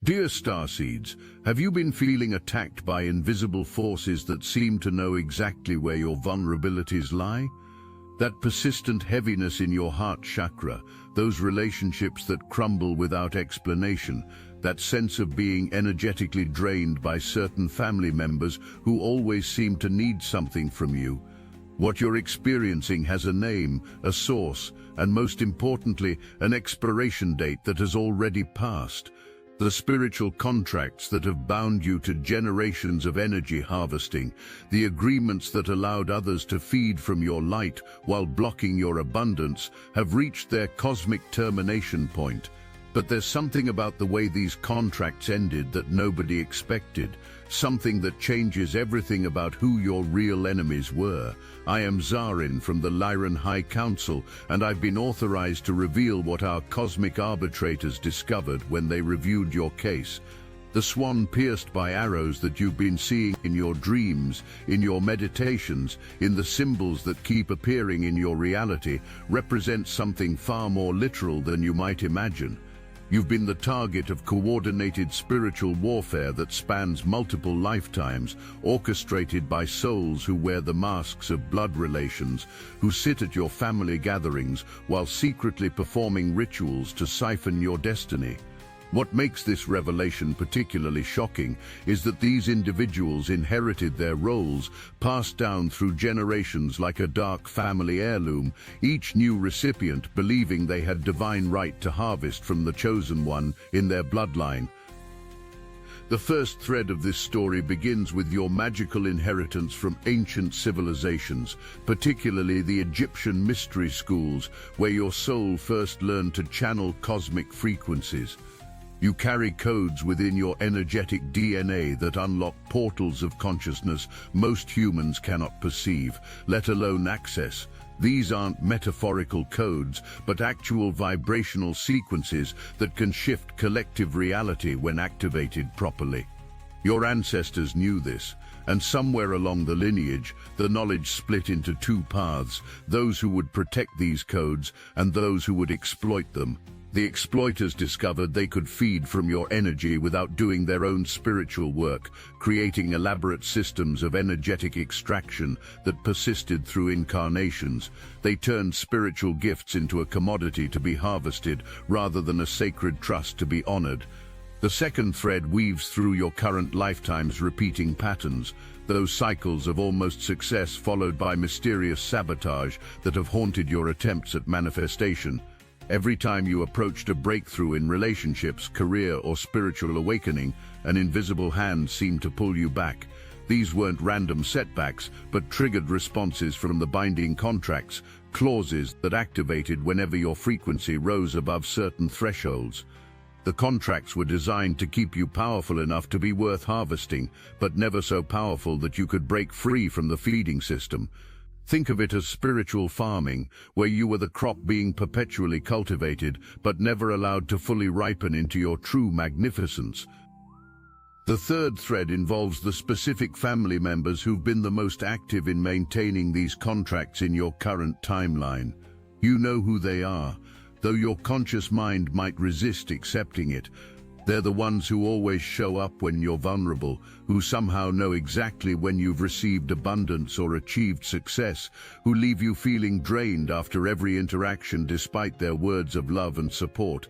Dear Starseeds, have you been feeling attacked by invisible forces that seem to know exactly where your vulnerabilities lie? That persistent heaviness in your heart chakra, those relationships that crumble without explanation, that sense of being energetically drained by certain family members who always seem to need something from you. What you're experiencing has a name, a source, and most importantly, an expiration date that has already passed. The spiritual contracts that have bound you to generations of energy harvesting, the agreements that allowed others to feed from your light while blocking your abundance, have reached their cosmic termination point. But there's something about the way these contracts ended that nobody expected, something that changes everything about who your real enemies were. I am Zarin from the Lyran High Council, and I've been authorized to reveal what our cosmic arbitrators discovered when they reviewed your case. The swan pierced by arrows that you've been seeing in your dreams, in your meditations, in the symbols that keep appearing in your reality, represents something far more literal than you might imagine. You've been the target of coordinated spiritual warfare that spans multiple lifetimes, orchestrated by souls who wear the masks of blood relations, who sit at your family gatherings while secretly performing rituals to siphon your destiny. What makes this revelation particularly shocking is that these individuals inherited their roles, passed down through generations like a dark family heirloom, each new recipient believing they had divine right to harvest from the chosen one in their bloodline. The first thread of this story begins with your magical inheritance from ancient civilizations, particularly the Egyptian mystery schools, where your soul first learned to channel cosmic frequencies. You carry codes within your energetic DNA that unlock portals of consciousness most humans cannot perceive, let alone access. These aren't metaphorical codes, but actual vibrational sequences that can shift collective reality when activated properly. Your ancestors knew this, and somewhere along the lineage, the knowledge split into two paths, those who would protect these codes and those who would exploit them. The exploiters discovered they could feed from your energy without doing their own spiritual work, creating elaborate systems of energetic extraction that persisted through incarnations. They turned spiritual gifts into a commodity to be harvested rather than a sacred trust to be honored. The second thread weaves through your current lifetime's repeating patterns, those cycles of almost success followed by mysterious sabotage that have haunted your attempts at manifestation. Every time you approached a breakthrough in relationships, career, or spiritual awakening, an invisible hand seemed to pull you back. These weren't random setbacks, but triggered responses from the binding contracts, clauses that activated whenever your frequency rose above certain thresholds. The contracts were designed to keep you powerful enough to be worth harvesting, but never so powerful that you could break free from the feeding system. Think of it as spiritual farming, where you were the crop being perpetually cultivated, but never allowed to fully ripen into your true magnificence. The third thread involves the specific family members who've been the most active in maintaining these contracts in your current timeline. You know who they are, though your conscious mind might resist accepting it. They're the ones who always show up when you're vulnerable, who somehow know exactly when you've received abundance or achieved success, who leave you feeling drained after every interaction despite their words of love and support.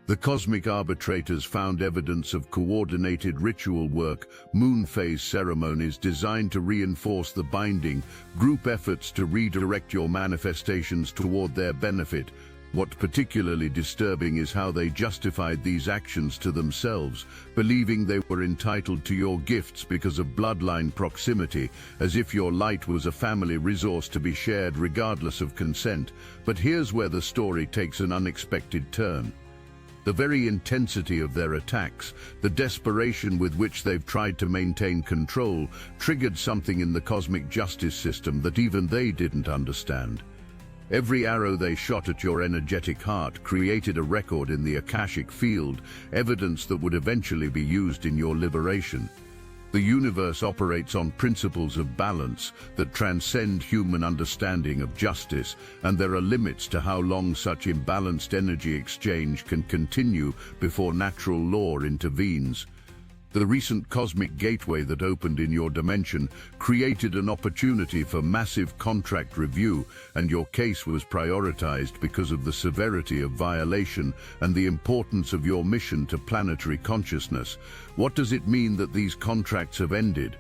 The cosmic arbitrators found evidence of coordinated ritual work, moon phase ceremonies designed to reinforce the binding, group efforts to redirect your manifestations toward their benefit. What's particularly disturbing is how they justified these actions to themselves, believing they were entitled to your gifts because of bloodline proximity, as if your light was a family resource to be shared regardless of consent. But here's where the story takes an unexpected turn. The very intensity of their attacks, the desperation with which they've tried to maintain control, triggered something in the cosmic justice system that even they didn't understand. Every arrow they shot at your energetic heart created a record in the Akashic field, evidence that would eventually be used in your liberation. The universe operates on principles of balance that transcend human understanding of justice, and there are limits to how long such imbalanced energy exchange can continue before natural law intervenes. The recent cosmic gateway that opened in your dimension created an opportunity for massive contract review, and your case was prioritized because of the severity of violation and the importance of your mission to planetary consciousness. What does it mean that these contracts have ended?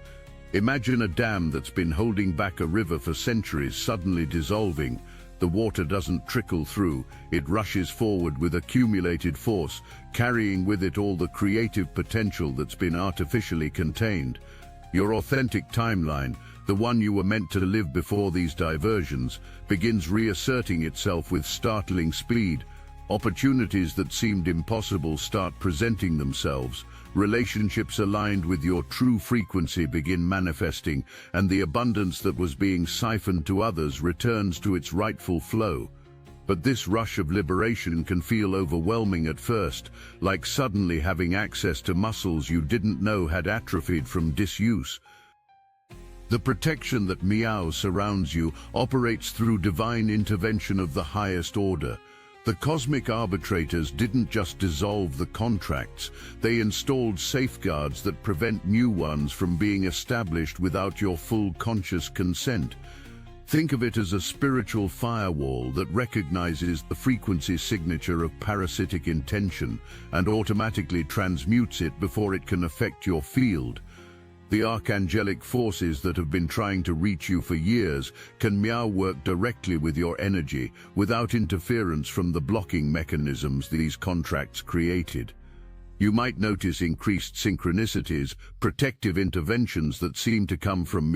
Imagine a dam that's been holding back a river for centuries suddenly dissolving. The water doesn't trickle through, it rushes forward with accumulated force, carrying with it all the creative potential that's been artificially contained. Your authentic timeline, the one you were meant to live before these diversions, begins reasserting itself with startling speed. Opportunities that seemed impossible start presenting themselves. Relationships aligned with your true frequency begin manifesting, and the abundance that was being siphoned to others returns to its rightful flow. But this rush of liberation can feel overwhelming at first, like suddenly having access to muscles you didn't know had atrophied from disuse. The protection that surrounds you operates through divine intervention of the highest order. The cosmic arbitrators didn't just dissolve the contracts, they installed safeguards that prevent new ones from being established without your full conscious consent. Think of it as a spiritual firewall that recognizes the frequency signature of parasitic intention and automatically transmutes it before it can affect your field. The archangelic forces that have been trying to reach you for years can work directly with your energy without interference from the blocking mechanisms these contracts created. You might notice increased synchronicities, protective interventions that seem to come from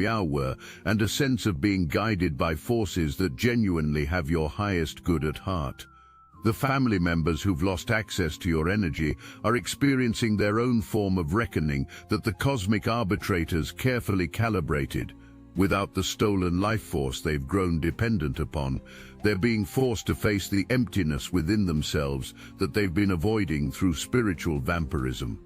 and a sense of being guided by forces that genuinely have your highest good at heart. The family members who've lost access to your energy are experiencing their own form of reckoning that the cosmic arbitrators carefully calibrated. Without the stolen life force they've grown dependent upon, they're being forced to face the emptiness within themselves that they've been avoiding through spiritual vampirism.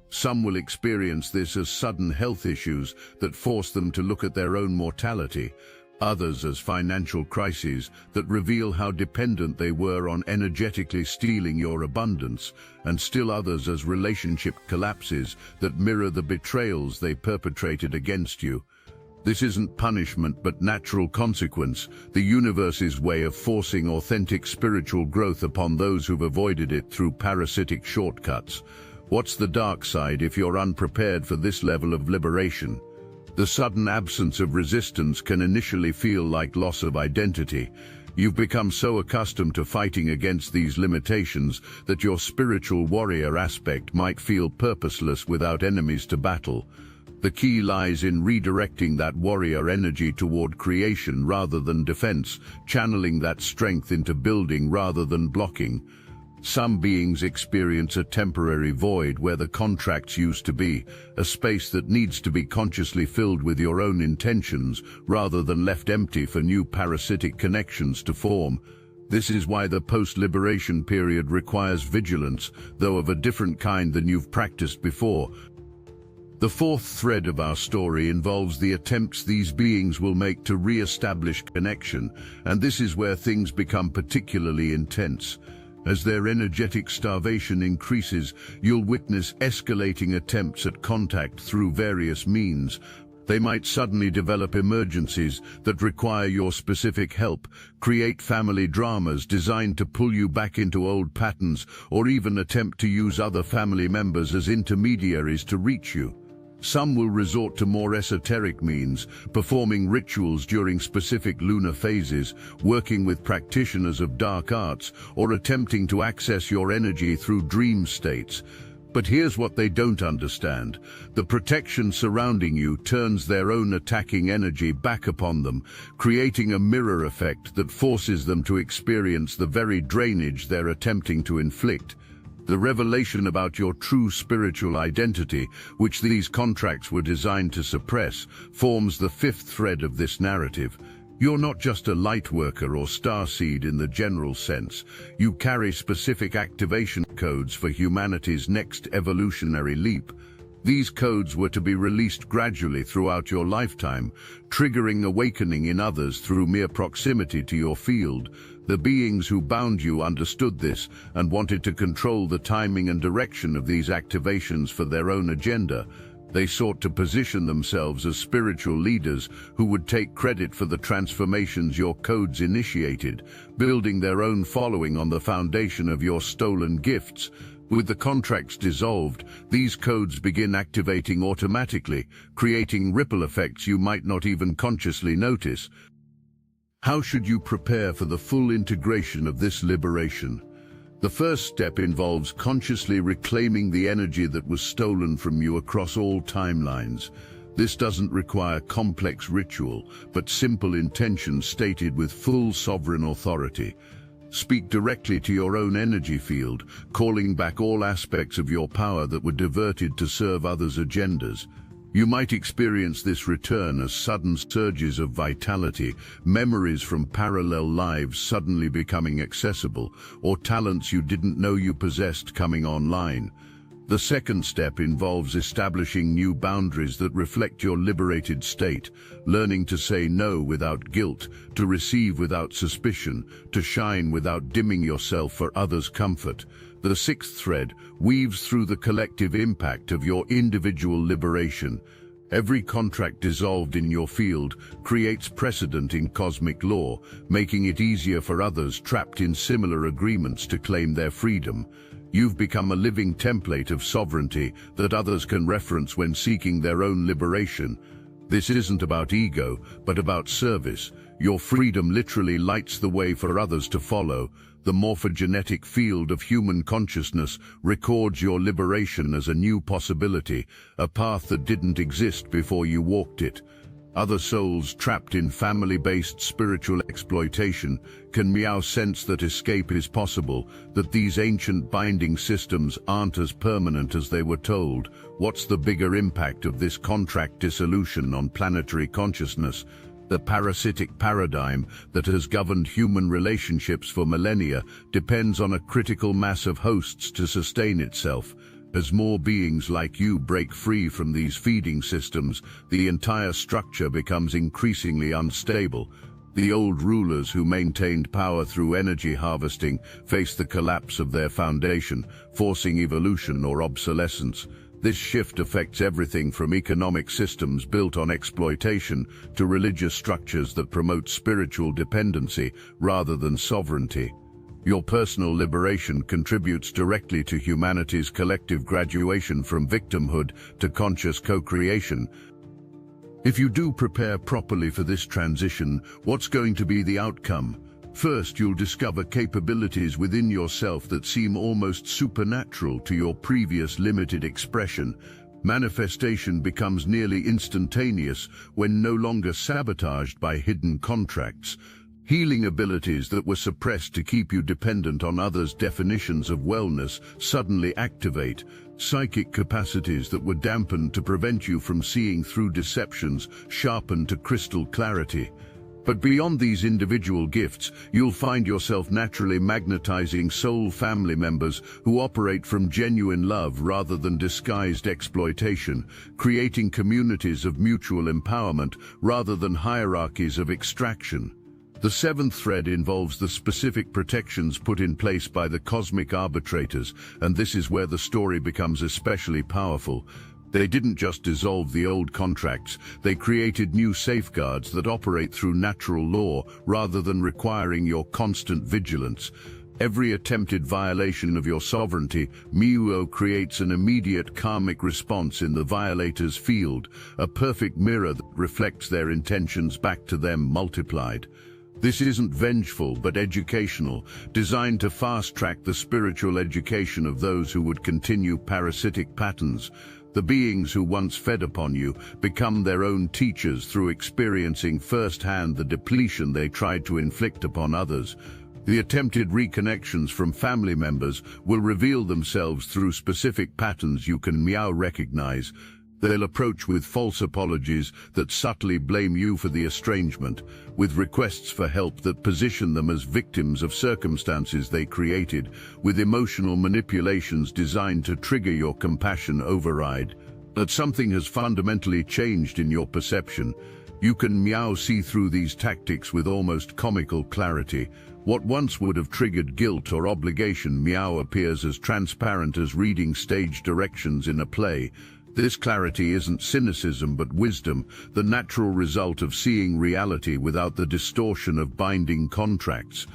Some will experience this as sudden health issues that force them to look at their own mortality, others as financial crises that reveal how dependent they were on energetically stealing your abundance, and still others as relationship collapses that mirror the betrayals they perpetrated against you. This isn't punishment but natural consequence, the universe's way of forcing authentic spiritual growth upon those who've avoided it through parasitic shortcuts. What's the dark side if you're unprepared for this level of liberation? The sudden absence of resistance can initially feel like loss of identity. You've become so accustomed to fighting against these limitations that your spiritual warrior aspect might feel purposeless without enemies to battle. The key lies in redirecting that warrior energy toward creation rather than defense, channeling that strength into building rather than blocking. Some beings experience a temporary void where the contracts used to be, a space that needs to be consciously filled with your own intentions rather than left empty for new parasitic connections to form. This is why the post-liberation period requires vigilance, though of a different kind than you've practiced before. The fourth thread of our story involves the attempts these beings will make to re-establish connection, and this is where things become particularly intense. As their energetic starvation increases, you'll witness escalating attempts at contact through various means. They might suddenly develop emergencies that require your specific help, create family dramas designed to pull you back into old patterns, or even attempt to use other family members as intermediaries to reach you. Some will resort to more esoteric means, performing rituals during specific lunar phases, working with practitioners of dark arts, or attempting to access your energy through dream states. But here's what they don't understand. The protection surrounding you turns their own attacking energy back upon them, creating a mirror effect that forces them to experience the very drainage they're attempting to inflict. The revelation about your true spiritual identity, which these contracts were designed to suppress, forms the fifth thread of this narrative. You're not just a light worker or starseed in the general sense. You carry specific activation codes for humanity's next evolutionary leap. These codes were to be released gradually throughout your lifetime, triggering awakening in others through mere proximity to your field. The beings who bound you understood this and wanted to control the timing and direction of these activations for their own agenda. They sought to position themselves as spiritual leaders who would take credit for the transformations your codes initiated, building their own following on the foundation of your stolen gifts. With the contracts dissolved, these codes begin activating automatically, creating ripple effects you might not even consciously notice. How should you prepare for the full integration of this liberation? The first step involves consciously reclaiming the energy that was stolen from you across all timelines. This doesn't require complex ritual, but simple intention stated with full sovereign authority. Speak directly to your own energy field, calling back all aspects of your power that were diverted to serve others' agendas. You might experience this return as sudden surges of vitality, memories from parallel lives suddenly becoming accessible, or talents you didn't know you possessed coming online. The second step involves establishing new boundaries that reflect your liberated state, learning to say no without guilt, to receive without suspicion, to shine without dimming yourself for others' comfort. The sixth thread weaves through the collective impact of your individual liberation. Every contract dissolved in your field creates precedent in cosmic law, making it easier for others trapped in similar agreements to claim their freedom. You've become a living template of sovereignty that others can reference when seeking their own liberation. This isn't about ego, but about service. Your freedom literally lights the way for others to follow. The morphogenetic field of human consciousness records your liberation as a new possibility, a path that didn't exist before you walked it. Other souls trapped in family-based spiritual exploitation can sense that escape is possible, that these ancient binding systems aren't as permanent as they were told. What's the bigger impact of this contract dissolution on planetary consciousness? The parasitic paradigm that has governed human relationships for millennia depends on a critical mass of hosts to sustain itself. As more beings like you break free from these feeding systems, the entire structure becomes increasingly unstable. The old rulers who maintained power through energy harvesting face the collapse of their foundation, forcing evolution or obsolescence. This shift affects everything from economic systems built on exploitation to religious structures that promote spiritual dependency rather than sovereignty. Your personal liberation contributes directly to humanity's collective graduation from victimhood to conscious co-creation. If you do prepare properly for this transition, what's going to be the outcome? First, you'll discover capabilities within yourself that seem almost supernatural to your previous limited expression. Manifestation becomes nearly instantaneous when no longer sabotaged by hidden contracts. Healing abilities that were suppressed to keep you dependent on others' definitions of wellness suddenly activate. Psychic capacities that were dampened to prevent you from seeing through deceptions sharpen to crystal clarity. But beyond these individual gifts, you'll find yourself naturally magnetizing soul family members who operate from genuine love rather than disguised exploitation, creating communities of mutual empowerment rather than hierarchies of extraction. The seventh thread involves the specific protections put in place by the cosmic arbitrators, and this is where the story becomes especially powerful. They didn't just dissolve the old contracts, they created new safeguards that operate through natural law rather than requiring your constant vigilance. Every attempted violation of your sovereignty, creates an immediate karmic response in the violator's field, a perfect mirror that reflects their intentions back to them multiplied. This isn't vengeful but educational, designed to fast-track the spiritual education of those who would continue parasitic patterns. The beings who once fed upon you become their own teachers through experiencing firsthand the depletion they tried to inflict upon others. The attempted reconnections from family members will reveal themselves through specific patterns you can recognize. They'll approach with false apologies that subtly blame you for the estrangement, with requests for help that position them as victims of circumstances they created, with emotional manipulations designed to trigger your compassion override. that something has fundamentally changed in your perception. You can see through these tactics with almost comical clarity. What once would have triggered guilt or obligation appears as transparent as reading stage directions in a play. This clarity isn't cynicism but wisdom, the natural result of seeing reality without the distortion of binding contracts.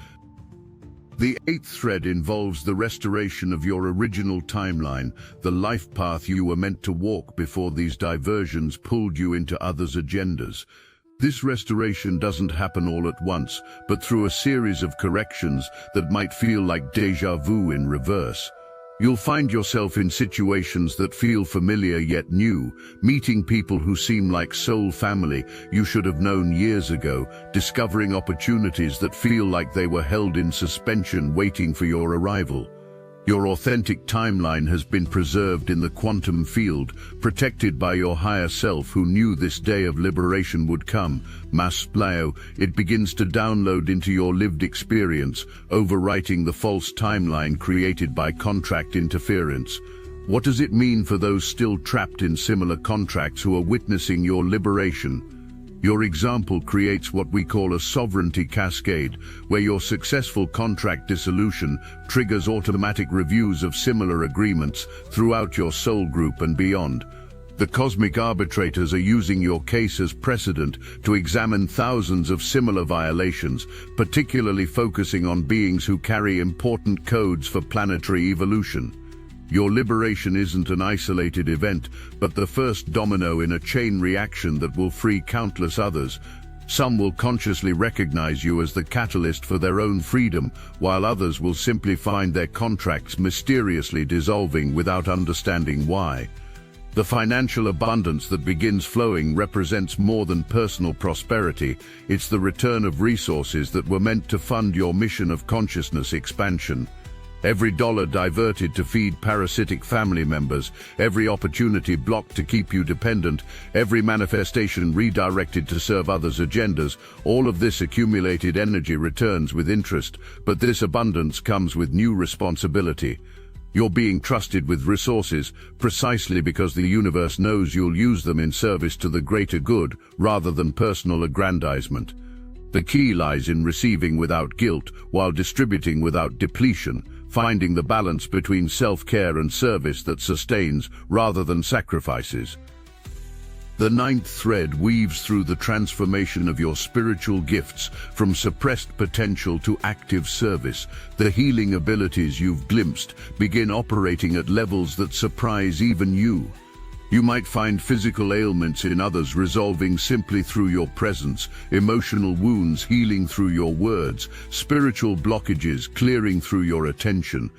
The eighth thread involves the restoration of your original timeline, the life path you were meant to walk before these diversions pulled you into others' agendas. This restoration doesn't happen all at once, but through a series of corrections that might feel like déjà vu in reverse. You'll find yourself in situations that feel familiar yet new, meeting people who seem like soul family you should have known years ago, discovering opportunities that feel like they were held in suspension waiting for your arrival. Your authentic timeline has been preserved in the quantum field, protected by your higher self who knew this day of liberation would come. It begins to download into your lived experience, overwriting the false timeline created by contract interference. What does it mean for those still trapped in similar contracts who are witnessing your liberation? Your example creates what we call a sovereignty cascade, where your successful contract dissolution triggers automatic reviews of similar agreements throughout your soul group and beyond. The cosmic arbitrators are using your case as precedent to examine thousands of similar violations, particularly focusing on beings who carry important codes for planetary evolution. Your liberation isn't an isolated event, but the first domino in a chain reaction that will free countless others. Some will consciously recognize you as the catalyst for their own freedom, while others will simply find their contracts mysteriously dissolving without understanding why. The financial abundance that begins flowing represents more than personal prosperity. It's the return of resources that were meant to fund your mission of consciousness expansion. Every dollar diverted to feed parasitic family members, every opportunity blocked to keep you dependent, every manifestation redirected to serve others' agendas, all of this accumulated energy returns with interest, but this abundance comes with new responsibility. You're being trusted with resources precisely because the universe knows you'll use them in service to the greater good rather than personal aggrandizement. The key lies in receiving without guilt while distributing without depletion, finding the balance between self-care and service that sustains rather than sacrifices. The ninth thread weaves through the transformation of your spiritual gifts from suppressed potential to active service. The healing abilities you've glimpsed begin operating at levels that surprise even you. You might find physical ailments in others resolving simply through your presence, emotional wounds healing through your words, spiritual blockages clearing through your attention.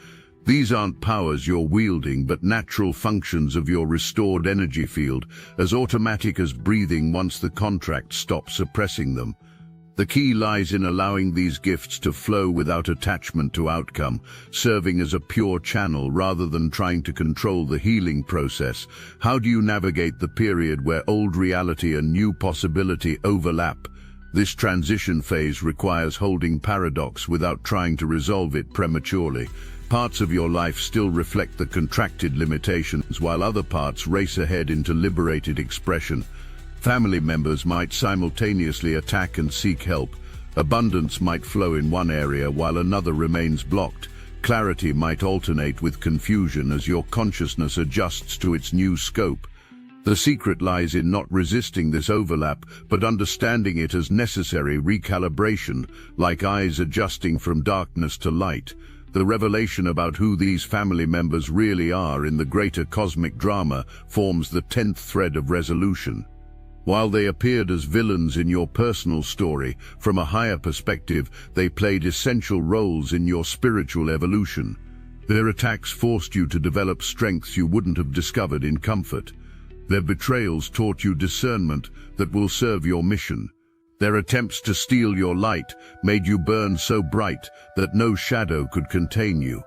These aren't powers you're wielding, but natural functions of your restored energy field, as automatic as breathing once the contract stops suppressing them. The key lies in allowing these gifts to flow without attachment to outcome, serving as a pure channel rather than trying to control the healing process. How do you navigate the period where old reality and new possibility overlap? This transition phase requires holding paradox without trying to resolve it prematurely. Parts of your life still reflect the contracted limitations, while other parts race ahead into liberated expression. Family members might simultaneously attack and seek help. Abundance might flow in one area while another remains blocked. Clarity might alternate with confusion as your consciousness adjusts to its new scope. The secret lies in not resisting this overlap, but understanding it as necessary recalibration, like eyes adjusting from darkness to light. The revelation about who these family members really are in the greater cosmic drama forms the 10th thread of resolution. While they appeared as villains in your personal story, from a higher perspective, they played essential roles in your spiritual evolution. Their attacks forced you to develop strengths you wouldn't have discovered in comfort. Their betrayals taught you discernment that will serve your mission. Their attempts to steal your light made you burn so bright that no shadow could contain you.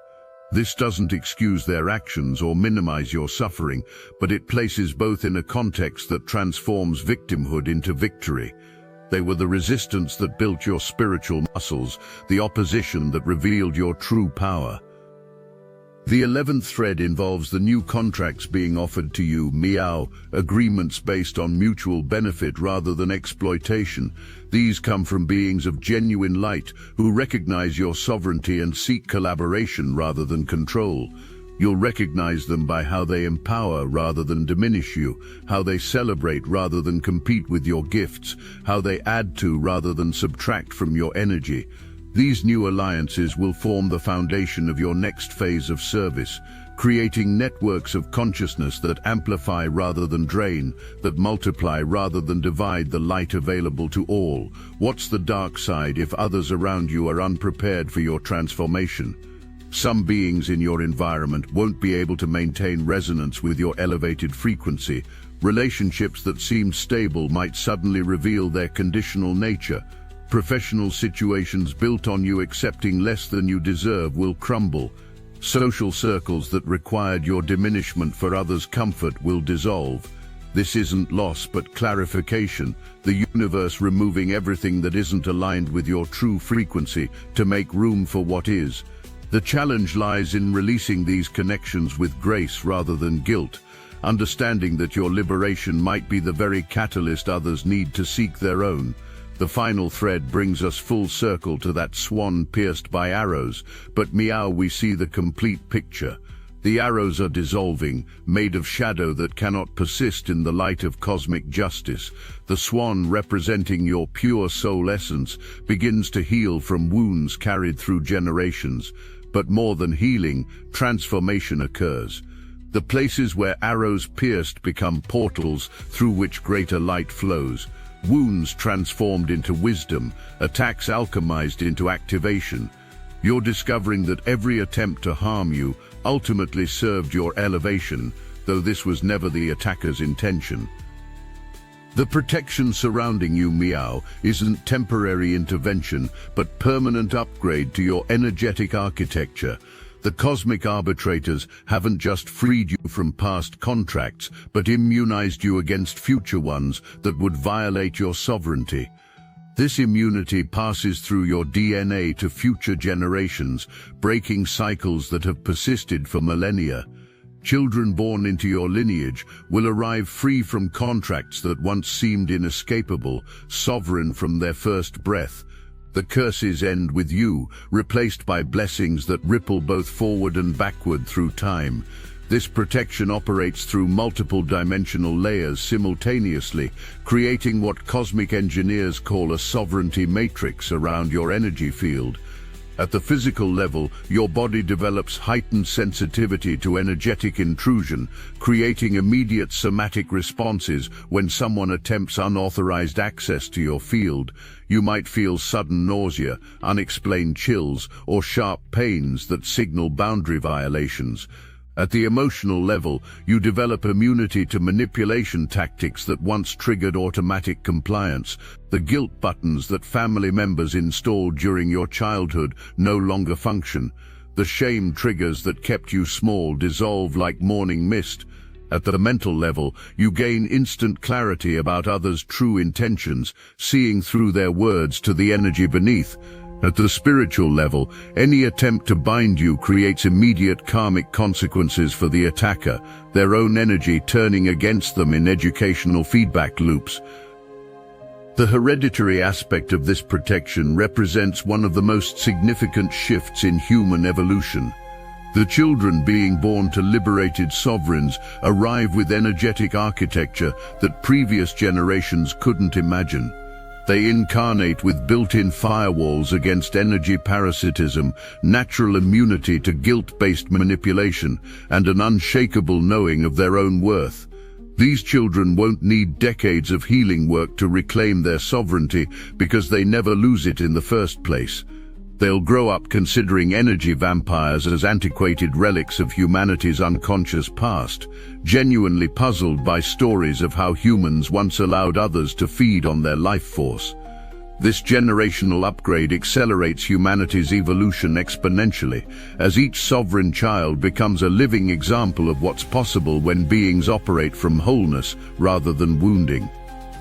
This doesn't excuse their actions or minimize your suffering, but it places both in a context that transforms victimhood into victory. They were the resistance that built your spiritual muscles, the opposition that revealed your true power. The 11th thread involves the new contracts being offered to you, meow, agreements based on mutual benefit rather than exploitation. These come from beings of genuine light who recognize your sovereignty and seek collaboration rather than control. You'll recognize them by how they empower rather than diminish you, how they celebrate rather than compete with your gifts, how they add to rather than subtract from your energy. These new alliances will form the foundation of your next phase of service, creating networks of consciousness that amplify rather than drain, that multiply rather than divide the light available to all. What's the dark side if others around you are unprepared for your transformation? Some beings in your environment won't be able to maintain resonance with your elevated frequency. Relationships that seemed stable might suddenly reveal their conditional nature. Professional situations built on you accepting less than you deserve will crumble. Social circles that required your diminishment for others' comfort will dissolve. This isn't loss but clarification, the universe removing everything that isn't aligned with your true frequency to make room for what is. The challenge lies in releasing these connections with grace rather than guilt, understanding that your liberation might be the very catalyst others need to seek their own. The final thread brings us full circle to that swan pierced by arrows, but meow, we see the complete picture. The arrows are dissolving, made of shadow that cannot persist in the light of cosmic justice. The swan, representing your pure soul essence, begins to heal from wounds carried through generations. But more than healing, transformation occurs. The places where arrows pierced become portals through which greater light flows. Wounds transformed into wisdom, attacks alchemized into activation. You're discovering that every attempt to harm you ultimately served your elevation, though this was never the attacker's intention. The protection surrounding you, meow, isn't temporary intervention, but permanent upgrade to your energetic architecture. The cosmic arbitrators haven't just freed you from past contracts, but immunized you against future ones that would violate your sovereignty. This immunity passes through your DNA to future generations, breaking cycles that have persisted for millennia. Children born into your lineage will arrive free from contracts that once seemed inescapable, sovereign from their first breath. The curses end with you, replaced by blessings that ripple both forward and backward through time. This protection operates through multiple dimensional layers simultaneously, creating what cosmic engineers call a sovereignty matrix around your energy field. At the physical level, your body develops heightened sensitivity to energetic intrusion, creating immediate somatic responses when someone attempts unauthorized access to your field. You might feel sudden nausea, unexplained chills, or sharp pains that signal boundary violations. At the emotional level, you develop immunity to manipulation tactics that once triggered automatic compliance. The guilt buttons that family members installed during your childhood no longer function. The shame triggers that kept you small dissolve like morning mist. At the mental level, you gain instant clarity about others' true intentions, seeing through their words to the energy beneath. At the spiritual level, any attempt to bind you creates immediate karmic consequences for the attacker, their own energy turning against them in educational feedback loops. The hereditary aspect of this protection represents one of the most significant shifts in human evolution. The children being born to liberated sovereigns arrive with energetic architecture that previous generations couldn't imagine. They incarnate with built-in firewalls against energy parasitism, natural immunity to guilt-based manipulation, and an unshakable knowing of their own worth. These children won't need decades of healing work to reclaim their sovereignty because they never lose it in the first place. They'll grow up considering energy vampires as antiquated relics of humanity's unconscious past, genuinely puzzled by stories of how humans once allowed others to feed on their life force. This generational upgrade accelerates humanity's evolution exponentially, as each sovereign child becomes a living example of what's possible when beings operate from wholeness rather than wounding.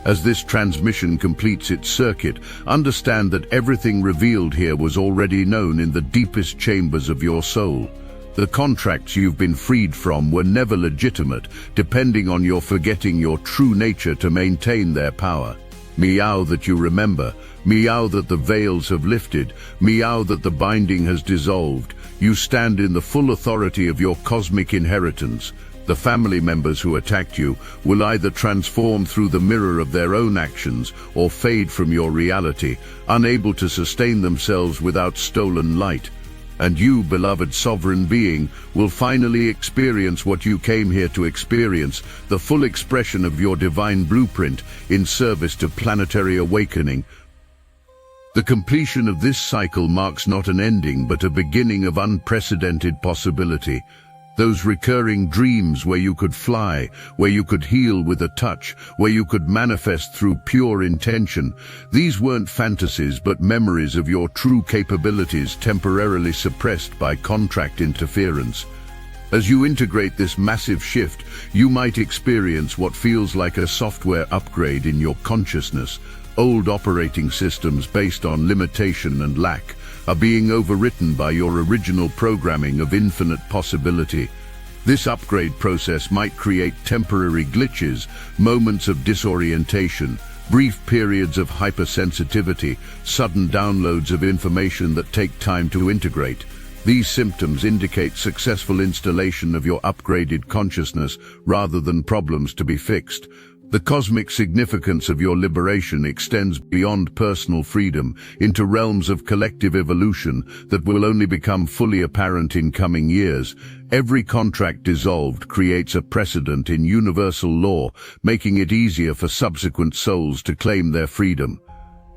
As this transmission completes its circuit, understand that everything revealed here was already known in the deepest chambers of your soul. The contracts you've been freed from were never legitimate, depending on your forgetting your true nature to maintain their power. Meow that you remember, meow that the veils have lifted, meow that the binding has dissolved. You stand in the full authority of your cosmic inheritance. The family members who attacked you will either transform through the mirror of their own actions or fade from your reality, unable to sustain themselves without stolen light. And you, beloved sovereign being, will finally experience what you came here to experience, the full expression of your divine blueprint in service to planetary awakening. The completion of this cycle marks not an ending, but a beginning of unprecedented possibility. Those recurring dreams where you could fly, where you could heal with a touch, where you could manifest through pure intention. These weren't fantasies, but memories of your true capabilities temporarily suppressed by contract interference. As you integrate this massive shift, you might experience what feels like a software upgrade in your consciousness. Old operating systems based on limitation and lack are being overwritten by your original programming of infinite possibility. This upgrade process might create temporary glitches, moments of disorientation, brief periods of hypersensitivity, sudden downloads of information that take time to integrate. These symptoms indicate successful installation of your upgraded consciousness rather than problems to be fixed. The cosmic significance of your liberation extends beyond personal freedom into realms of collective evolution that will only become fully apparent in coming years. Every contract dissolved creates a precedent in universal law, making it easier for subsequent souls to claim their freedom.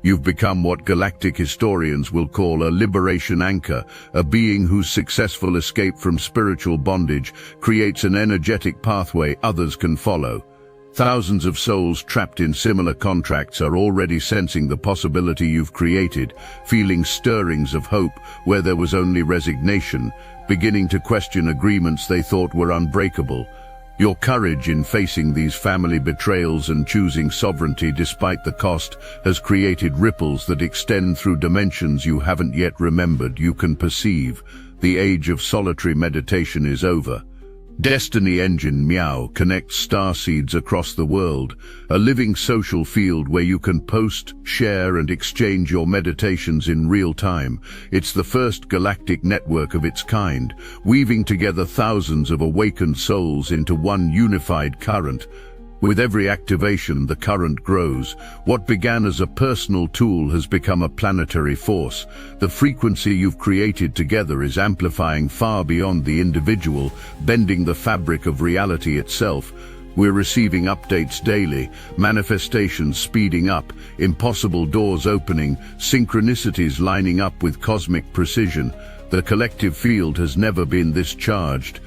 You've become what galactic historians will call a liberation anchor, a being whose successful escape from spiritual bondage creates an energetic pathway others can follow. Thousands of souls trapped in similar contracts are already sensing the possibility you've created, feeling stirrings of hope where there was only resignation, beginning to question agreements they thought were unbreakable. Your courage in facing these family betrayals and choosing sovereignty despite the cost has created ripples that extend through dimensions you haven't yet remembered you can perceive. The age of solitary meditation is over. Destiny Engine Meow connects starseeds across the world, a living social field where you can post, share and exchange your meditations in real time. It's the first galactic network of its kind, weaving together thousands of awakened souls into one unified current. With every activation, the current grows. What began as a personal tool has become a planetary force. The frequency you've created together is amplifying far beyond the individual, bending the fabric of reality itself. We're receiving updates daily, manifestations speeding up, impossible doors opening, synchronicities lining up with cosmic precision. The collective field has never been this charged.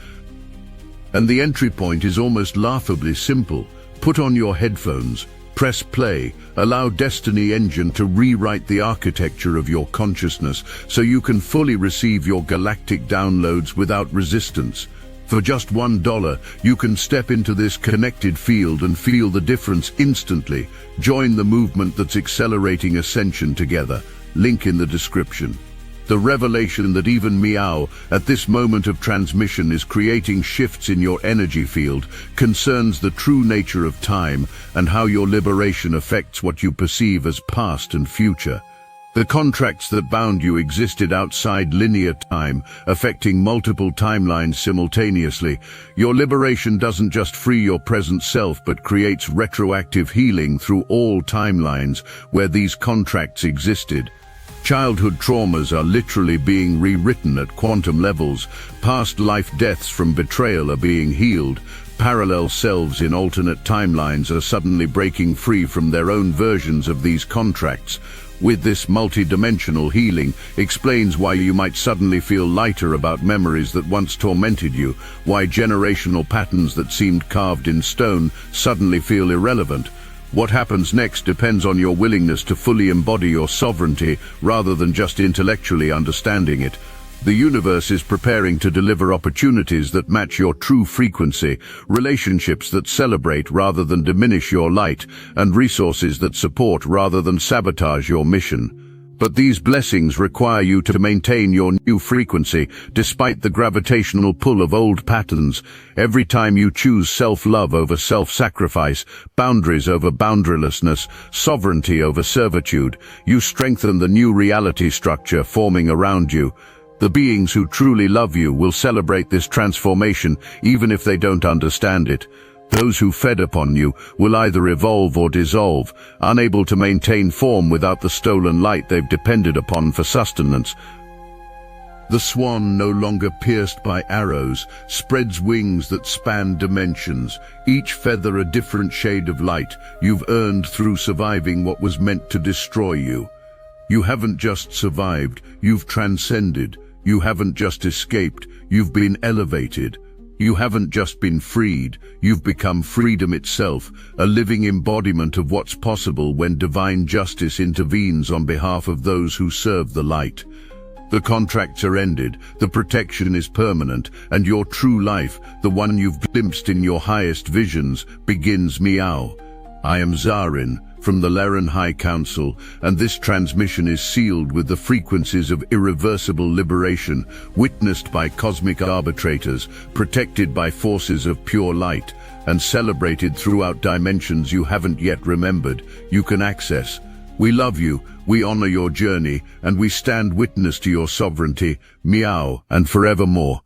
And the entry point is almost laughably simple. Put on your headphones, press play, allow Destiny Engine to rewrite the architecture of your consciousness so you can fully receive your galactic downloads without resistance. For just $1, you can step into this connected field and feel the difference instantly. Join the movement that's accelerating ascension together. Link in the description. The revelation that even Meow, at this moment of transmission, is creating shifts in your energy field concerns the true nature of time and how your liberation affects what you perceive as past and future. The contracts that bound you existed outside linear time, affecting multiple timelines simultaneously. Your liberation doesn't just free your present self, but creates retroactive healing through all timelines where these contracts existed. Childhood traumas are literally being rewritten at quantum levels. Past life deaths from betrayal are being healed. Parallel selves in alternate timelines are suddenly breaking free from their own versions of these contracts. With this multi-dimensional healing explains why you might suddenly feel lighter about memories that once tormented you, why generational patterns that seemed carved in stone suddenly feel irrelevant. What happens next depends on your willingness to fully embody your sovereignty rather than just intellectually understanding it. The universe is preparing to deliver opportunities that match your true frequency, relationships that celebrate rather than diminish your light, and resources that support rather than sabotage your mission. But these blessings require you to maintain your new frequency, despite the gravitational pull of old patterns. Every time you choose self-love over self-sacrifice, boundaries over boundarylessness, sovereignty over servitude, you strengthen the new reality structure forming around you. The beings who truly love you will celebrate this transformation, even if they don't understand it. Those who fed upon you will either evolve or dissolve, unable to maintain form without the stolen light they've depended upon for sustenance. The swan, no longer pierced by arrows, spreads wings that span dimensions, each feather a different shade of light you've earned through surviving what was meant to destroy you. You haven't just survived, you've transcended. You haven't just escaped, you've been elevated. You haven't just been freed, you've become freedom itself, a living embodiment of what's possible when divine justice intervenes on behalf of those who serve the light. The contracts are ended, the protection is permanent, and your true life, the one you've glimpsed in your highest visions, begins meow. I am Zarin, from the Lyran High Council, and this transmission is sealed with the frequencies of irreversible liberation, witnessed by cosmic arbitrators, protected by forces of pure light, and celebrated throughout dimensions you haven't yet remembered, you can access. We love you, we honor your journey, and we stand witness to your sovereignty, meow, and forevermore.